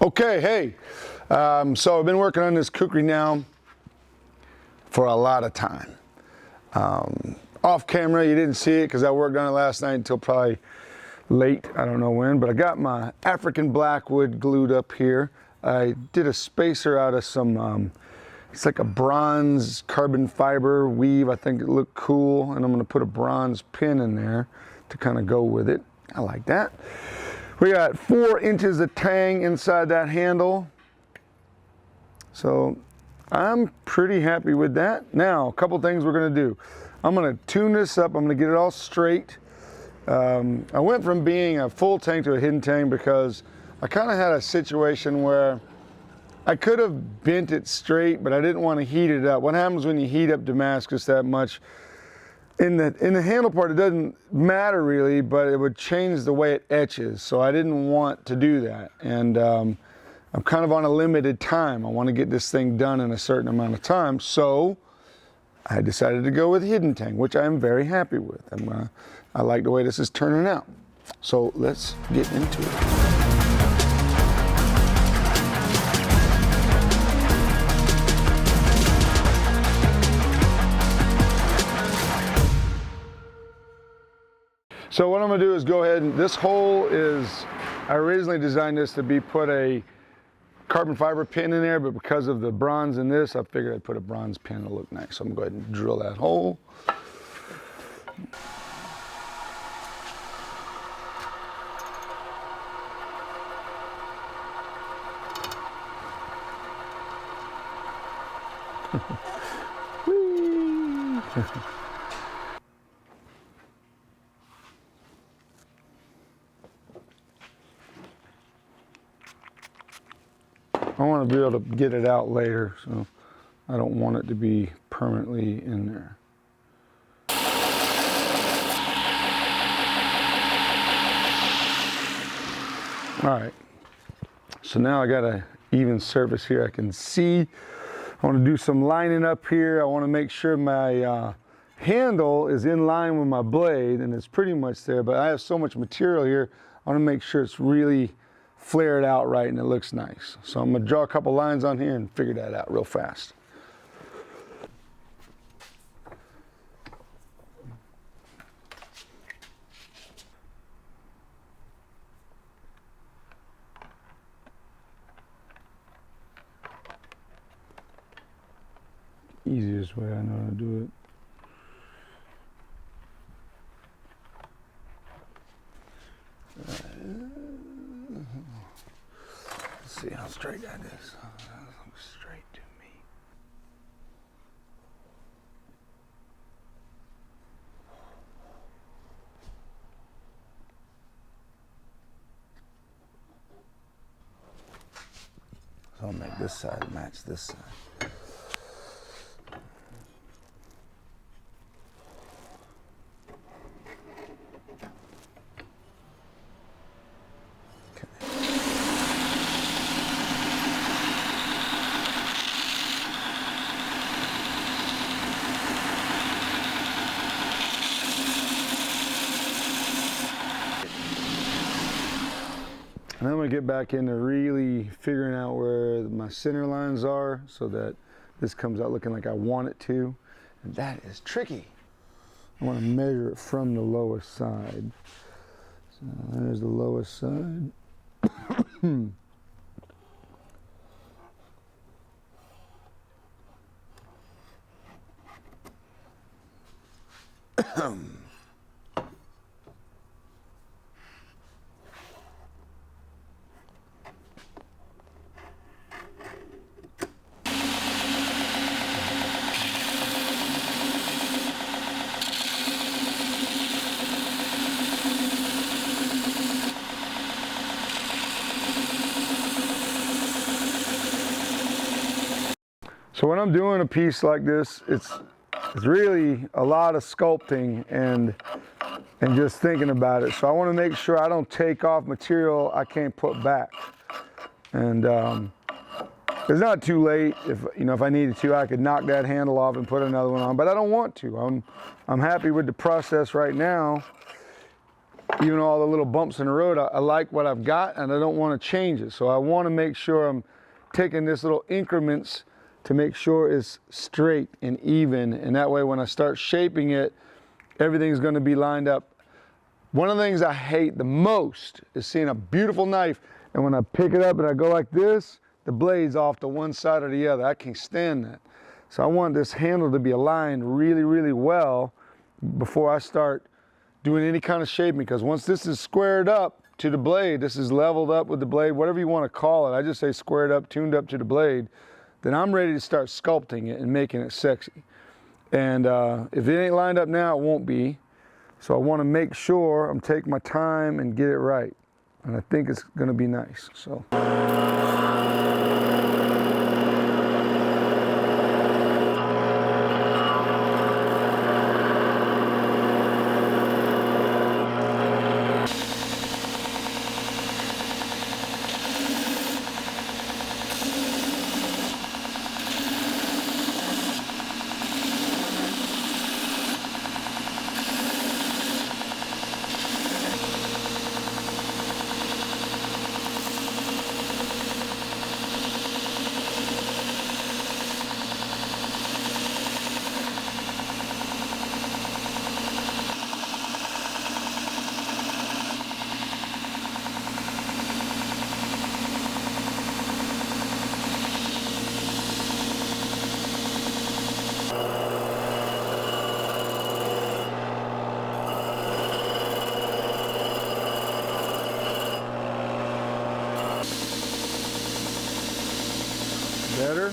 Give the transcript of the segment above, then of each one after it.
Okay, hey, so I've been working on this KUKRI now for a lot of time. Off camera, you didn't see it because I worked on it last night until probably late, I don't know when, but I got my African blackwood glued up here. I did a spacer out of some, it's like a bronze carbon fiber weave. I think it looked cool, and I'm gonna put a bronze pin in there to kind of go with it. I like that. We got 4 inches of tang inside that handle. So I'm pretty happy with that. Now, a couple things we're gonna do. I'm gonna tune this up. I'm gonna get it all straight. I went from being a full tang to a hidden tang because I kind of had a situation where I could have bent it straight, but I didn't want to heat it up. What happens when you heat up Damascus that much? In the handle part, it doesn't matter really, but it would change the way it etches. So I didn't want to do that. And I'm kind of on a limited time. I want to get this thing done in a certain amount of time. So I decided to go with hidden tang, which I'm very happy with. I like the way this is turning out. So let's get into it. So what I'm gonna do is go ahead and, this hole is, I originally designed this to be put a carbon fiber pin in there, but because of the bronze in this, I figured I'd put a bronze pin to look nice. So I'm gonna go ahead and drill that hole. I want to be able to get it out later, so I don't want it to be permanently in there. All right, so now I got an even surface here I can see. I want to do some lining up here. I want to make sure my handle is in line with my blade, and it's pretty much there, but I have so much material here, I want to make sure it's really flared out right and it looks nice. So I'm going to draw a couple lines on here and figure that out real fast. Easiest way I know how to do it. Let's see how straight that is. That looks straight to me. So I'll make this side match this side. And I'm going to get back into really figuring out where my center lines are so that this comes out looking like I want it to. And that is tricky. I want to measure it from the lowest side. So there's the lowest side. So when I'm doing a piece like this, it's really a lot of sculpting and just thinking about it. So I want to make sure I don't take off material I can't put back. And it's not too late. If I needed to, I could knock that handle off and put another one on, but I don't want to. I'm happy with the process right now. even all the little bumps in the road, I like what I've got and I don't want to change it. So I want to make sure I'm taking this little increments to make sure it's straight and even. And that way when I start shaping it, everything's going to be lined up. One of the things I hate the most is seeing a beautiful knife and when I pick it up and I go like this, the blade's off to one side or the other. I can't stand that. So I want this handle to be aligned really, really well before I start doing any kind of shaping, because once this is squared up to the blade, this is leveled up with the blade, whatever you want to call it, I just say squared up, tuned up to the blade, then I'm ready to start sculpting it and making it sexy. And if it ain't lined up now, it won't be. So I want to make sure I'm taking my time and get it right. And I think it's going to be nice. So. Better.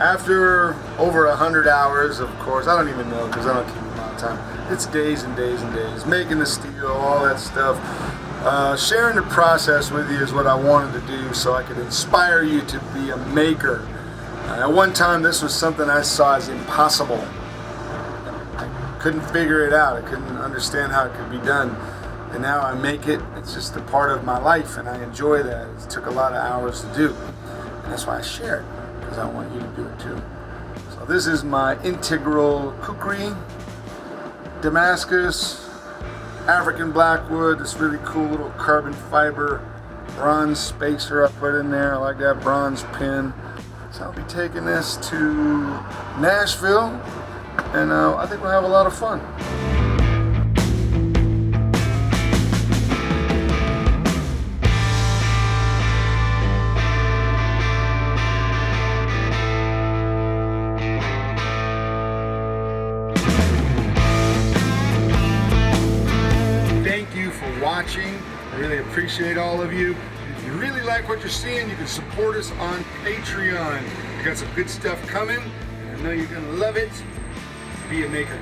after over 100 hours, of course, I don't even know because I don't keep a lot of time. It's days and days and days making the steel, all that stuff. Sharing the process with you is what I wanted to do, so I could inspire you to be a maker. At one time, this was something I saw as impossible. I couldn't figure it out. I couldn't understand how it could be done. And now I make it. It's just a part of my life, and I enjoy that. It took a lot of hours to do, and that's why I share it, because I want you to do it too. So this is my integral KUKRI, Damascus, African blackwood. This really cool little carbon fiber bronze spacer I put in there. I like that bronze pin. So I'll be taking this to Nashville, and I think we'll have a lot of fun. Watching. I really appreciate all of you. If you really like what you're seeing, you can support us on Patreon. We got some good stuff coming. I know you're gonna love it. Be a maker.